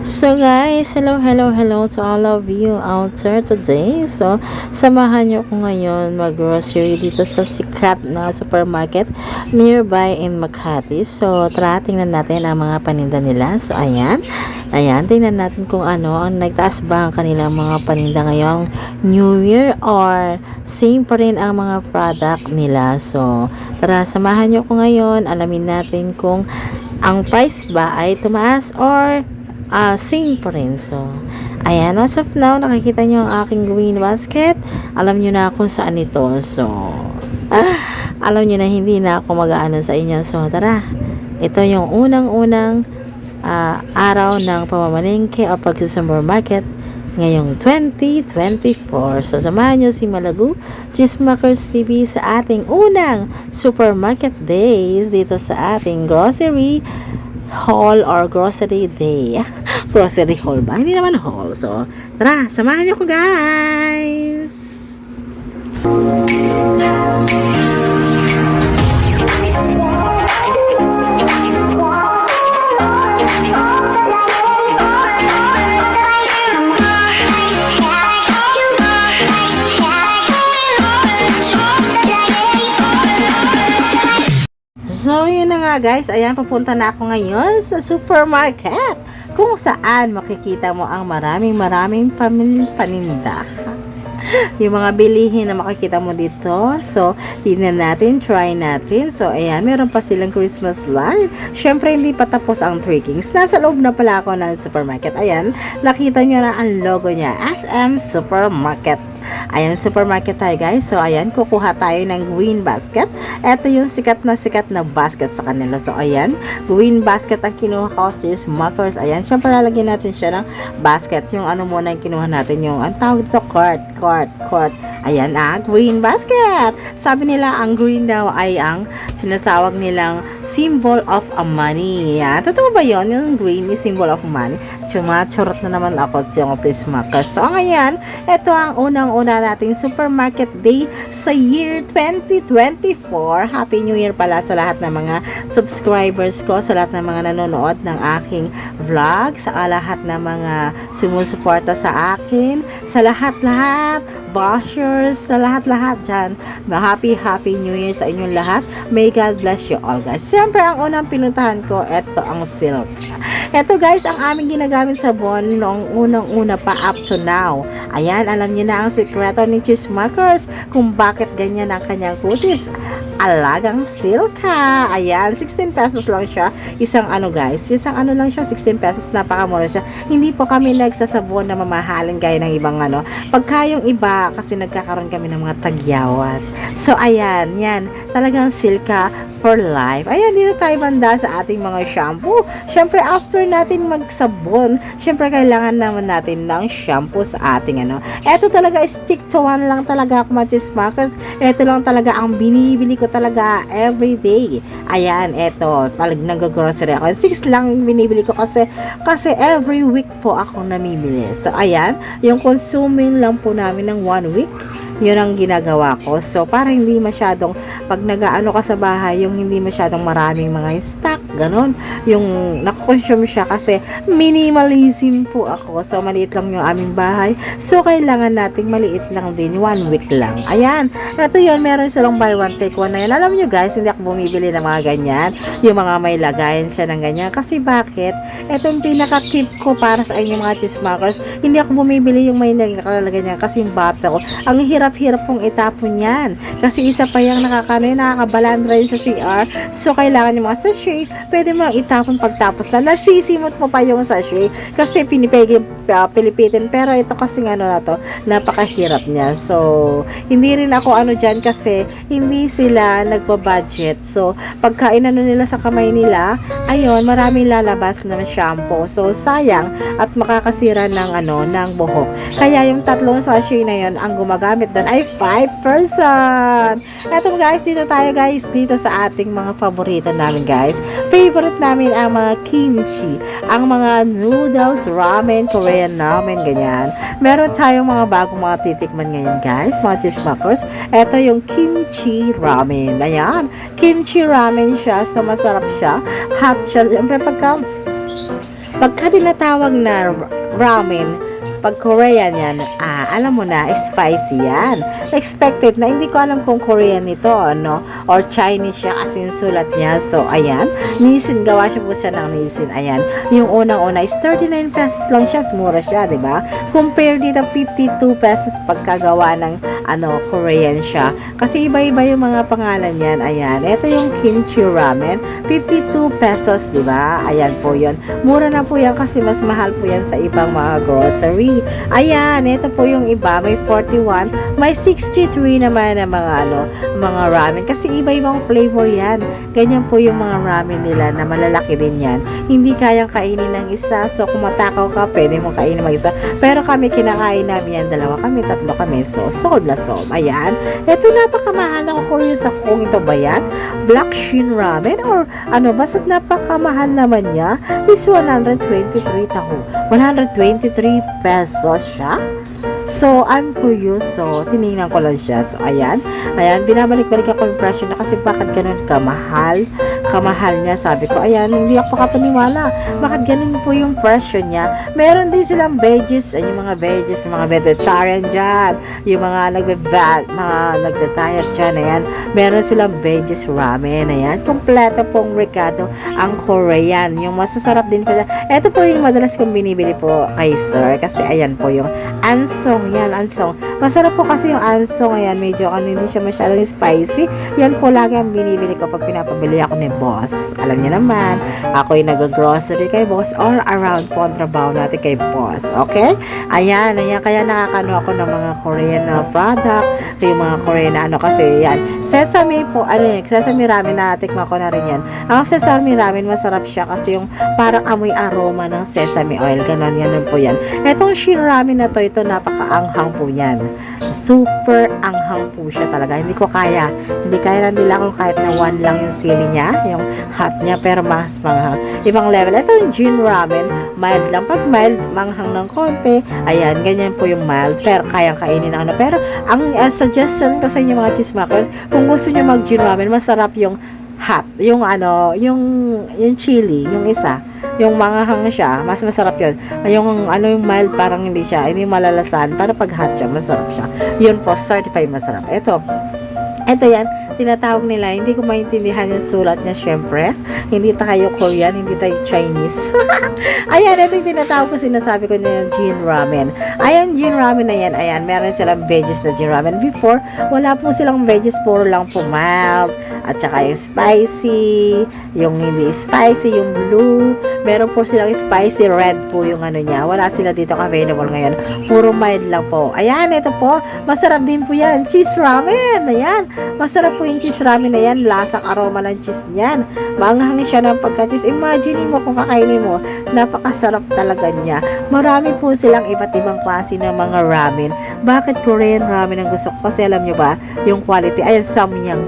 So guys, hello to all of you out there today. So, samahan nyo ko ngayon mag-grocery dito sa sikat na supermarket nearby in Makati. So, tara, tingnan natin ang mga paninda nila. So, ayan, tingnan natin kung ano ang nagtaas ba ang kanilang mga paninda ngayong New Year or same pa rin ang mga product nila. So, tara, samahan nyo ko ngayon. Alamin natin kung ang price ba ay tumaas or same pa rin. So, ayan, as of now, nakikita nyo ang aking green basket. Alam nyo na kung saan ito. So, alam nyo na hindi na ako mag-aano sa inyo. So, tara, ito yung unang-unang araw ng pamamalengke o pag-supermarket ngayong 2024. So, samahan nyo si Malagu Chismakers TV sa ating unang supermarket days dito sa ating grocery haul or grocery day. Grocery haul ba? Hindi naman haul. So, tara, samahan niyo ko guys. So, yun na nga guys. Ayan, papunta na ako ngayon sa supermarket kung saan makikita mo ang maraming paninda. Yung mga bilihin na makikita mo dito. So, tingnan natin, try natin. So, ayan, meron pa silang Christmas light. Syempre, hindi pa tapos ang trickings. Nasa loob na pala ako ng supermarket. Ayan, nakita nyo na ang logo niya. SM Supermarket. Ayan, supermarket tayo guys. So, ayan, kukuha tayo ng green basket. Ito yung sikat na basket sa kanila. So, ayan, green basket ang kinuha ko, sis markers. Ayan, syempre lalagyan natin siya ng basket. Yung ano muna yung kinuha natin, yung ang tawag dito, quart. Ayan, green basket. Sabi nila, ang green daw ay ang sinasawag nilang symbol of a money. Yan. Totoo ba yun? Yung green is symbol of money. Churot na naman ako yung sis markers. So, ngayon, ito ang unang-una nating supermarket day sa year 2024. Happy New Year pala sa lahat ng mga subscribers ko, sa lahat ng mga nanonood ng aking vlog, sa lahat ng mga sumusuporta sa akin, sa lahat, bashers, sa lahat dyan. Happy New Year sa inyong lahat. May God bless you all guys. Siyempre, ang unang pinuntahan ko, ito ang Silk. Ito guys, ang aming ginagamit sa sabon noong unang-una pa up to now. Ayan, alam niyo na ang sikreto ni Chismakers kung bakit ganyan ang kanyang kutis. Alagang Silka. Ayan, 16 pesos lang siya. Isang ano lang siya, 16 pesos. Napakamura siya. Hindi po kami nagsasabon na mamahalin gaya ng ibang ano. Pagka yung iba, kasi nagkakaroon kami ng mga tagyawat. So, ayan, yan. Talagang Silka for life. Ayan, dito tayo banda sa ating mga shampoo. Syempre, after natin magsabon, syempre, kailangan naman natin ng shampoo sa ating ano. Ito talaga, stick to one lang talaga ako, mga Chismakers. Ito lang talaga ang binibili ko talaga everyday. Ayan, ito. Pag nag-grocery ako, 6 lang binibili ko kasi every week po ako namimili. So, ayan, yung consuming lang po namin ng 1 week, yun ang ginagawa ko. So, para hindi masyadong, pag nag-ano ka sa bahay, yung hindi masyadong maraming mga stock, ganon. Yung nakonsume siya kasi minimalism po ako. So, maliit lang yung aming bahay. So, kailangan nating maliit lang din. 1 week lang. Ayan. Ito yun. Meron silang buy one, take one na yun. Alam nyo guys, hindi ako bumibili ng mga ganyan. Yung mga may lagayan siya ng ganyan. Kasi bakit? Ito yung pinaka-tip ko para sa inyo mga Chismakers. Hindi ako bumibili yung may nakalagay niya. Kasi yung bata ko, ang hirap-hirap pong itapon yan. Kasi isa pa yung nakakabalandra yun sa CR. So, kailangan yung mga sachet, pwede mo itapon pagtapos na. Nasisimot mo pa yung sachet kasi pilipitin. Pero ito kasi ano na to, napakahirap niya. So, hindi rin ako ano dyan kasi hindi sila nagpa-budget. So, pagkain ano nila sa kamay nila, ayun, maraming lalabas na shampoo. So, sayang at makakasira ng ano, ng buhok. Kaya yung 3 sachet na yun, ang gumagamit doon ay 5 person. Eto guys, dito tayo guys, dito sa ating mga paborito namin guys. Favorite namin ang mga kimchi, ang mga noodles, ramen, Korean ramen, ganyan. Meron tayong mga bagong mga titikman ngayon guys, mga Chismakers. Ito yung kimchi ramen. Ayan, kimchi ramen siya, so masarap siya. Hot siya. Siyempre pagka Pagka tinatawag na ramen, pag Korean yan, alam mo na, spicy yan. Expected na, hindi ko alam kung Korean ito, ano, or Chinese siya kasi yung sulat niya. So, ayan, Nissin, gawa siya po siya ng Nissin. Ayan, yung unang-una is 39 pesos lang siya, mura siya, di ba? Compare dito, 52 pesos pagkagawa ng, Korean siya. Kasi iba-iba yung mga pangalan yan. Ayan, ito yung kimchi ramen, 52 pesos, di ba? Ayan po yun. Mura na po yan kasi mas mahal po yan sa ibang mga grocery. Ayan, ito po yung iba, may 41, may 63 naman na mga ramen kasi iba-ibang flavor yan. Ganyan po yung mga ramen nila na malalaki din yan. Hindi kayang kainin ng isa, so kung matakaw ka, pwede mong kainin ng isa. Pero kami, kinakain namin yan, dalawa kami, tatlo kami, so sold na sold. Ayan, ito napakamahal na curious ako kung ito ba yan? Black Shin Ramen or basta't napakamahal naman niya is 123 pesos siya. So, I'm curious. So, tinignan ko lang siya. So, ayan. Ayan, binabalik-balik ako yung presyo na kasi bakit ganun kamahal? Kamahal niya. Sabi ko, ayan, hindi ako kapaniwala. Bakit ganun po yung presyo niya? Meron din silang veggies. Ay, yung mga veggies, yung mga vegetarian dyan. Yung mga nagda-diet dyan. Ayan. Meron silang veggies ramen. Ayan. Kompleto pong Ricardo ang Korean. Yung masasarap din po siya. Ito po yung madalas kong binibili po kay sir. Kasi ayan po yung ansong. Yan, ansong. Masarap po kasi yung ansong. Ayan, medyo hindi siya masyadong spicy. Yan po lagi ang binibili ko pag pinapabili ako ni boss. Alam niyo naman, ako yung nag-grocery kay boss. All around po ang trabaho natin kay boss. Okay? Ayan. Kaya nakakano ako ng mga Korean na product. Yung mga Korean na kasi yan. Sesame po, sesame ramen na tikman ko na rin yan. Ang sesame ramen, masarap siya kasi yung parang amoy aroma ng sesame oil. Ganon, yan po yan. Etong Shin ramen na to, ito napaka-anghang po yan. Super anghang po siya talaga. Hindi ko kaya. Hindi kaya lang nila kung kahit na 1 lang yung sili niya, yung hot niya, pero mas manghang. Ibang level. Ito yung Jin ramen, mild lang. Pag mild, manghang ng konti. Ayan, ganyan po yung mild. Pero kayang kainin na Pero ang suggestion ko sa inyo mga chismakers, kung gusto nyo mag Jin ramen, masarap yung hot. Yung yung chili, yung isa. Yung manghang siya, mas masarap yun. Yung mild, parang hindi malalasan. Para pag hot siya, masarap siya. Yun po, certified masarap. Ito yan, tinatawag nila, hindi ko maintindihan yung sulat niya, syempre. Hindi tayo Korean, hindi tayo Chinese. Ayan, ito yung tinatawag ko, sinasabi ko niya yung Jin Ramen. Ayan, Jin Ramen na yan, ayan, meron silang veggies na Jin Ramen. Before, wala po silang veggies, puro lang po mild, at saka yung spicy, yung hindi spicy, yung blue, meron po silang spicy red po yung niya. Wala sila dito available ngayon. Puro mild lang po. Ayan, ito po, masarap din po yan. Cheese ramen, ayan. Masarap po yung cheese ramen na yan. Lasang aroma ng cheese niyan. Manghang siya ng pagka-cheese. Imagine mo kung kakainin mo, napakasarap talaga niya. Marami po silang iba't ibang klase ng mga ramen. Bakit Korean ramen ang gusto ko? Kasi alam nyo ba, yung quality, ayan, samyang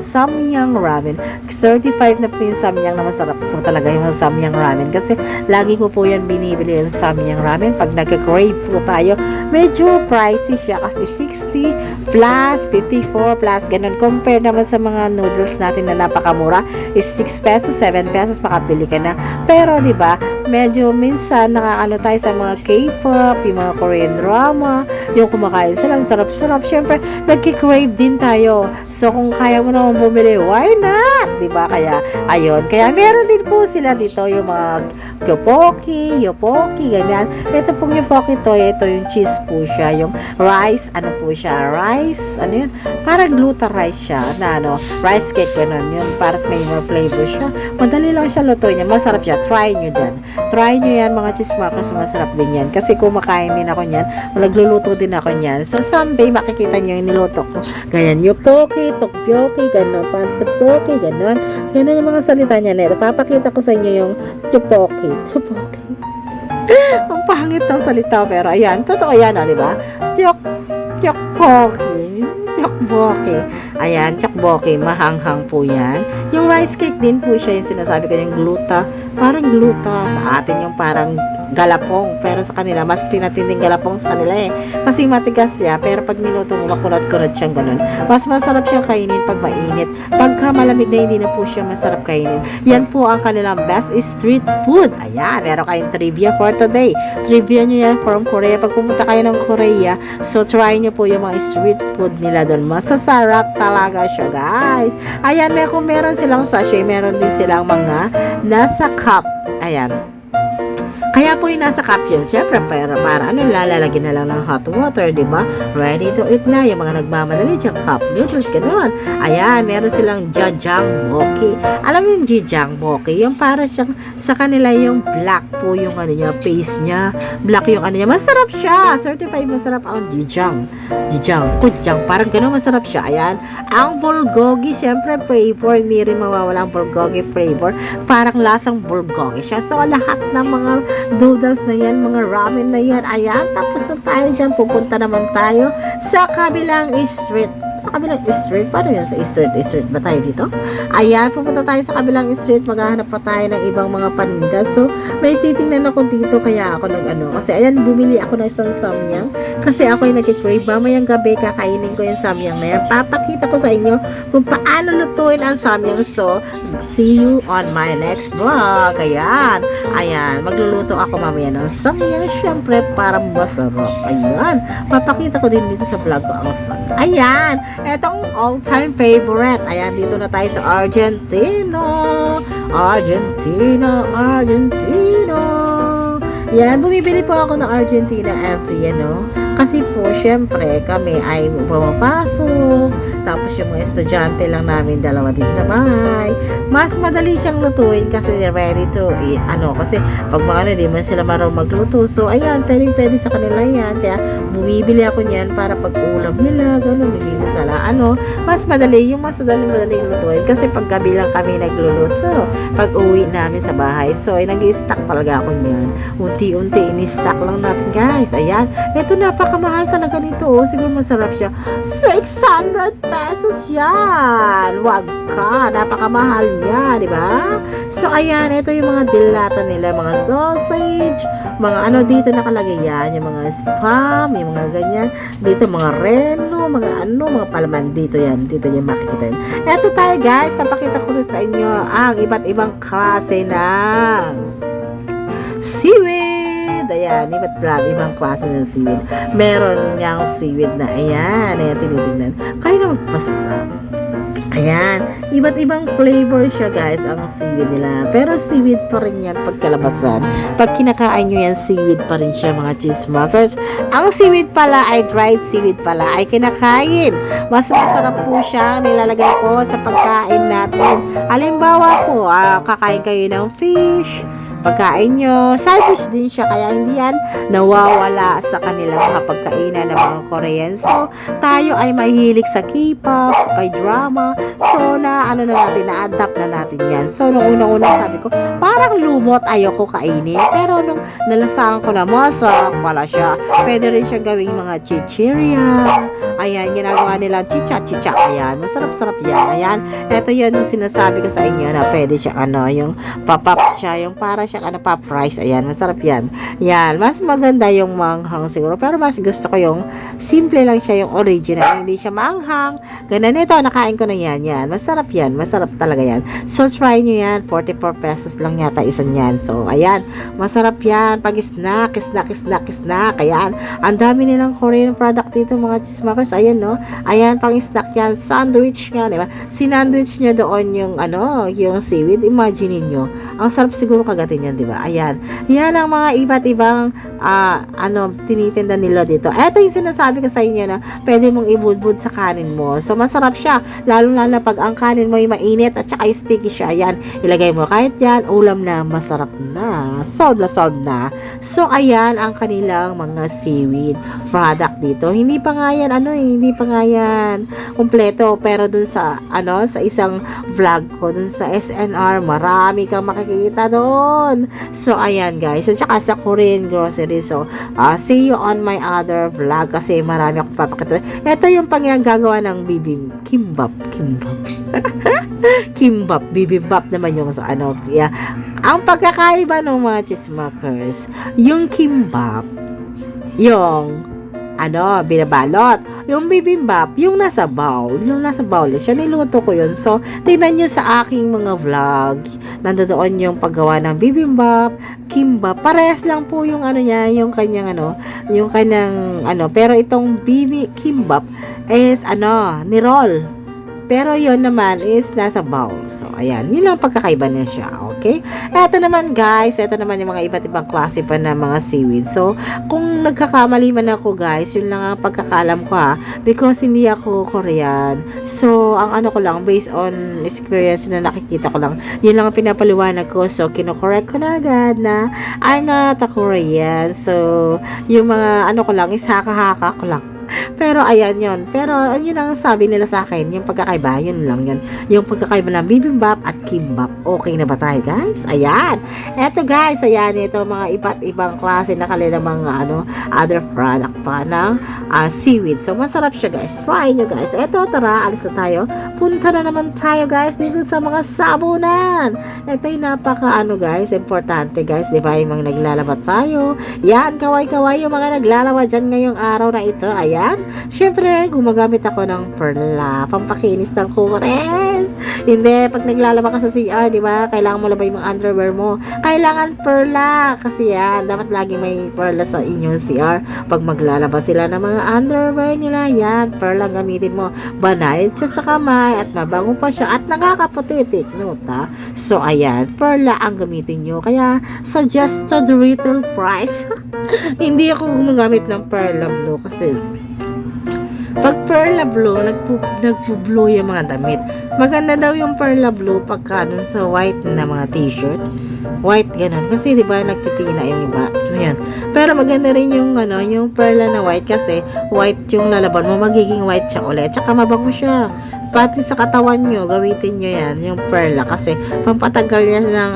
ramen. Certified na po yung samyang na masarap po talaga yung samyang ramen. Kasi lagi ko po yan binibili yung samyang ramen. Pag nagka-crave po tayo, medyo pricey siya kasi 60 plus, 54 plus, ganun. Compare naman sa mga noodles natin na napakamura is 6 pesos, 7 pesos, makabili ka na. Pero, di ba, medyo minsan nakakano tayo sa mga K-pop, yung mga Korean drama, yung kumakain silang sarap-sarap. Syempre, nagki-crave din tayo. So, kung kaya mo naman bumili, why not? Di ba? Kaya, ayun. Kaya, meron din po sila dito yung mga yopoki, ganyan. Ito pong yopoki to, ito yung cheese po siya, yung rice, rice, yun? Parang gluta rice siya, na rice cake, ganun, yun, para may more flavor siya. Madali lang siya lutuin niya, masarap siya, try nyo dyan. Try nyo yan, mga chismakers, masarap din yan. Kasi kumakain din ako niyan, nagluluto din ako niyan. So, someday, makikita nyo yung niluto ko. Ganyan, yopoki, tokyoki, ganun, pantopoki, ganun. Ganun yung mga salita niya nito. Papakita ko sa inyo yung yopoki. Ang pangit ng salita, pero ayan, totoo yan, di ba? Tteokbokki. Ayan, tteokbokki, mahanghang po yan. Yung rice cake din po siya, yung sinasabi ko, yung gluta, parang gluta sa atin, yung parang galapong. Pero sa kanila, mas pinatinding galapong sa kanila eh. Kasi matigas siya, pero pag niluto mo, makunat-kunat siyang ganun. Mas masarap siyang kainin pag mainit. Pagka malamig na, hindi na po siya masarap kainin. Yan po ang kanilang best street food. Ayan, meron kayong trivia for today. Trivia nyo yan from Korea. Pag pumunta kayo ng Korea, so try nyo po yung mga street food nila doon. Masasarap talaga siya, guys. Ayan, kung meron silang sachet, meron din silang mga nasa cup. Ayan. Kaya po yung nasa cup yun, syempre para lalagyan na lang ng hot water, di ba? Ready to eat na, yung mga nagmamadali dyan, cup noodles, gano'n. Ayan, meron silang jjajangmokki. Alam mo yung jjajangmokki, yung para siyang, sa kanila yung black po yung ano niya, paste niya, black yung ano niya, masarap siya, certified masarap ang jjajang, parang gano'n masarap siya. Ayan, ang bulgogi, syempre flavor, hindi rin mawawala ang bulgogi flavor, parang lasang bulgogi siya. So, lahat ng mga noodles na yan, mga ramen na yan, ayan, tapos na tayo dyan, pupunta naman tayo sa kabilang street. Sa kabilang street, paano yun? Sa street ba tayo dito? Ayan, pupunta tayo sa kabilang street, maghahanap pa tayo ng ibang mga paninda. So, may titingnan ako dito, kaya ako kasi ayan, bumili ako ng isang samyang, kasi ako ay nag-crave, mamayang gabi, kakainin ko yung samyang na yan. Papakita ko sa inyo kung paano lutuin ang samyang. So, see you on my next vlog. Ayan, magluluto ako mamaya ng samyang, syempre, para masarap. Ayan, papakita ko din dito sa vlog ko ang samyang. Ayan, etong all-time favorite. Ayan, dito na tayo sa Argentina. Yan, bumibili po ako ng Argentina every, kasi po, syempre, kami ay pumapasok. Tapos yung mga estudyante lang namin, dalawa dito sa bahay. Mas madali siyang lutuin kasi ready to eat. Kasi pag mga di man sila marunong magluto. So, ayan, pwede sa kanila yan. Kaya, bumibili ako niyan para pag ulam nila, gano'n, nilinis nila. Mas madali, yung mas madaling lutuin. Kasi pag gabi lang kami nagluluto, pag uwi namin sa bahay. So, nag-i-stack talaga ako niyan. Unti-unti, ini-stack lang natin, guys. Ayan, ito napakamahal talaga nito. Siguro masarap siya. 600 pesos yan. Wag ka. Napakamahal niya, di ba? So, ayan. Ito yung mga dilata nila. Mga sausage. Mga dito nakalagay yan. Yung mga spam. Yung mga ganyan. Dito mga reno. Mga palaman. Dito yan. Dito yung makikita. Ito tayo, guys. Papakita ko rin sa inyo ang iba't ibang klase ng seaweed. Ayan, ibang klase ng seaweed. Meron niyang seaweed na, ayan, tinitignan. Kaya na magpasa. Ayan, iba't ibang flavor siya, guys, ang seaweed nila. Pero seaweed pa rin yan pagkalabasan. Pag kinakain nyo yan, seaweed pa rin siya, mga cheesemakers. Ang seaweed pala ay dried seaweed pala ay kinakain. Mas masarap po siya, nilalagay po sa pagkain natin. Halimbawa po, kakain kayo ng fish, pagkain nyo, side dish din siya, kaya hindi yan nawawala sa kanilang mga pagkainan ng mga Korean. So, tayo ay mahilig sa K-pop, sa K-drama. So, na-adapt na natin yan. So, nung unang-una sabi ko, parang lumot, ayoko kainin. Pero nung nalasahan ko na, masarap pala siya. Pwede rin siyang gawing mga chichirya. Ayan, ginagawa nilang chicha-chicha. Ayan, masarap-sarap yan. Ayan, eto yan yung sinasabi ko sa inyo na pwede siya, yung pop-up siya, yung para siya pop rice. Ayan, masarap yan. Yan, mas maganda yung manghang siguro. Pero mas gusto ko yung simple lang siya, yung original. Hindi siya manghang. Ganun ito, nakain ko na yan. Yan, masarap yan. Masarap talaga yan. So, try nyo yan. 44 pesos lang yata isa yan. So, ayan, masarap yan. Pag snack. Ayan, ang dami nilang Korean product dito, mga cheesemakers. Ayan, no? Ayan, pang snack yan. Sandwich nga, diba? Sinandwich nyo doon yung, yung seaweed. Imagine niyo. Ang sarap siguro kagatin yan, di ba? Ayan. Yan ang mga iba't ibang tinitinda nila dito. Ito yung sinasabi ko sa inyo na pwede mong ibudbud sa kanin mo. So, masarap siya. Lalo pag ang kanin mo ay mainit at saka sticky siya. Ayan. Ilagay mo kahit yan. Ulam na. Masarap na. Solve na. So, ayan ang kanilang mga seaweed product dito. Hindi pa nga yan kumpleto. Pero dun sa, sa isang vlog ko, dun sa SNR, marami kang makikita doon. yon. So, ayan guys. At saka sa Korean grocery. So, see you on my other vlog kasi marami akong papakita. Ito yung pangyagagawa ng kimbap. Kimbap. Bibimbap naman yung sa ano. Yeah. Ang pagkakaiba ng mga chismakers, yung kimbap, yung binabalot. Yung bibimbap, yung nasa bowl. Yung nasa bowl. Siya, niluto ko yun. So, tingnan nyo sa aking mga vlog. Nandoon yung paggawa ng bibimbap, kimbap. Parehas lang po yung niya, yung kanyang pero itong kimbap is ni-roll. Pero yon naman is nasa bowl. So, ayan. Yun lang pagkakaiba na siya. Okay? Ito naman guys. Ito naman yung mga iba't ibang klase pa na mga seaweed. So, kung nagkakamali man ako guys, yun lang ang pagkakalam ko because hindi ako Korean. So, ang ko lang, based on experience na nakikita ko lang, yun lang ang pinapaliwanag ko. So, kino-correct ko na agad na I'm not a Korean. So, yung mga ko lang, is haka-haka ko lang. Pero ayan yun. Pero yun ang sabi nila sa akin, yung pagkakaiba, yun lang yun. Yung pagkakaiba ng bibimbap at kimbap. Okay na ba tayo guys? Ayan. Eto guys, ayan. Ito mga iba't ibang klase na kanilang mga other product pa ng seaweed. So masarap siya guys. Try nyo guys. Eto, tara, alis na tayo. Punta na naman tayo guys dito sa mga sabunan. Ito yung guys, importante guys. Diba yung mga naglalaba tayo? Yan, kaway-kaway yung mga naglalaba dyan ngayong araw na ito. Ayan. Siyempre, gumagamit ako ng perla. Pampakinis ng kores. Hindi, pag naglalaba ka sa CR, di ba? Kailangan mo labay yung underwear mo. Kailangan perla. Kasi yan, dapat lagi may perla sa inyong CR. Pag maglalaba sila ng mga underwear nila, yan, perla gamitin mo. Banayad siya sa kamay at mabango pa siya at nakakaputi. Take note, ha? So, ayan, perla ang gamitin nyo. Kaya, suggest the retail price. Hindi ako gumagamit ng perla blue kasi pag perla blue, nagpo-blue yung mga damit. Maganda daw yung perla blue pagka dun sa white na mga t-shirt. White ganun. Kasi di ba nagtitina yung iba. Ayan. Pero maganda rin yung yung perla na white kasi white yung lalaban mo, magiging white siya ulit. Tsaka mabango siya. Pati sa katawan nyo, gamitin nyo yan, yung perla kasi pampatanggal yan ng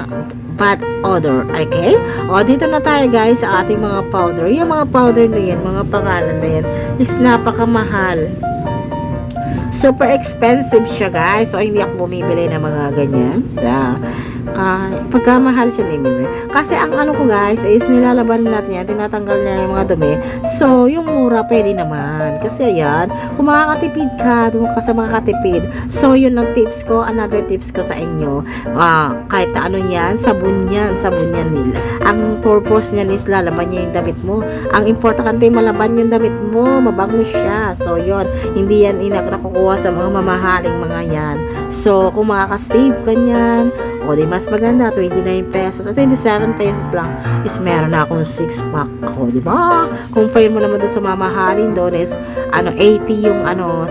bad odor. Okay? O, dito na tayo guys sa ating mga powder. Yung mga powder na yan, mga pangalan na yan, is napakamahal. Super expensive siya guys. So, hindi ako bumibili ng mga ganyan sa pagkamahal siya nilibili. Kasi ang ko guys is nilalaban natin yan, tinatanggal niya yung mga dumi. So, yung mura pwede naman. Kasi ayan, kung makakatipid ka, doon ka sa makakatipid. So, yun ang tips ko. Another tips ko sa inyo. Kahit na yan, sabon yan nila. Ang purpose niyan is lalaban niya yung damit mo. Ang importante malaban yung damit mo, mabango siya. So, yun, hindi yan nakukuha sa mga mamahaling mga yan. So, kung makakasave ka niyan, o di mas maganda, 29 pesos at 27 pesos lang is meron na akong 6-pack ko, di ba? Kung file mo naman doon sa mamahalin doon is 80 yung 6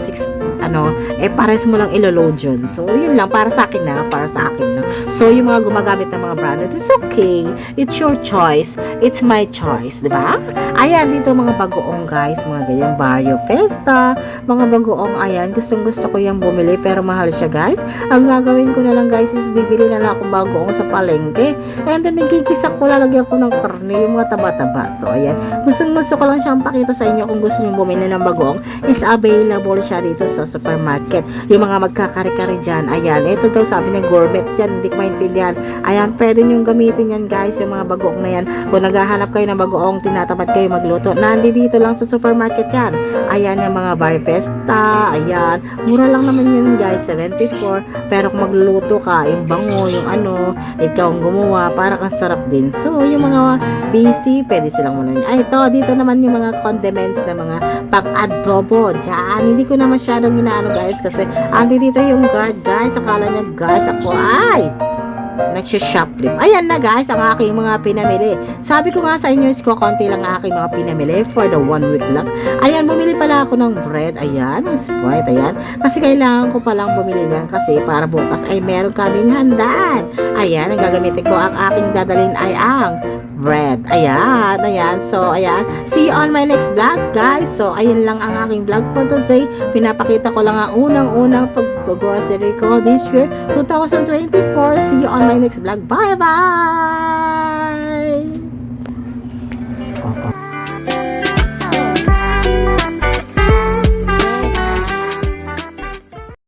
pares mo lang ilo-load yun. So, yun lang, para sa akin na. So, yung mga gumagamit ng mga branded, it's okay. It's your choice. It's my choice, di ba? Ayan, dito mga bagoong guys, mga ganyan, Barrio Festa, mga bagoong, ayan, gustong-gusto ko yung bumili, pero mahal siya guys. Ang gagawin ko na lang guys is bibili na lang akong bagoong sa palengke. And then, nagkikisa ko, lalagyan ko ng karne, yung mga taba-taba. So, ayan, gustong-gusto ko lang siyang pakita sa inyo kung gusto nyo bumili ng bagoong, is available siya dito sa supermarket. Yung mga magkakari-kari dyan, ayan, ito daw sabi niya gourmet yan, hindi ko maintindihan. Ayan, pwede nyong gamitin yan guys, yung mga bagoong na yan. Kung naghahanap kayo ng bagoong, tinatapat kayo magluto, nandito lang sa supermarket yan. Ayan, yung mga Bar Festa, ayan, mura lang naman yan guys, 74. Pero kung magluluto ka, yung bango, yung ikaw ang gumawa, parang ang sarap din. So, yung mga busy, pwede silang muna. Ay, ito, dito naman yung mga condiments na mga pang-adobo dyan. Hindi ko na masyadong guys kasi dito yung guard guys. Akala niya guys ako ay nagsha-shoplift. Ayan na guys ang aking mga pinamili. Sabi ko nga sa inyo is konti lang aking mga pinamili for the 1 week lang. Ayan, bumili pala ako ng bread. Ayan, ng Sprite. Ayan. Kasi kailangan ko palang bumili niyan kasi para bukas ay meron kaming handaan. Ayan, ang gagamitin ko, ang aking dadalhin ay ang bread. Ayan. So, ayan. See you on my next vlog, guys. So, ayun lang ang aking vlog for today. Pinapakita ko lang ang unang-unang pag-grocery ko this year, 2024. See you on my next vlog. Bye-bye!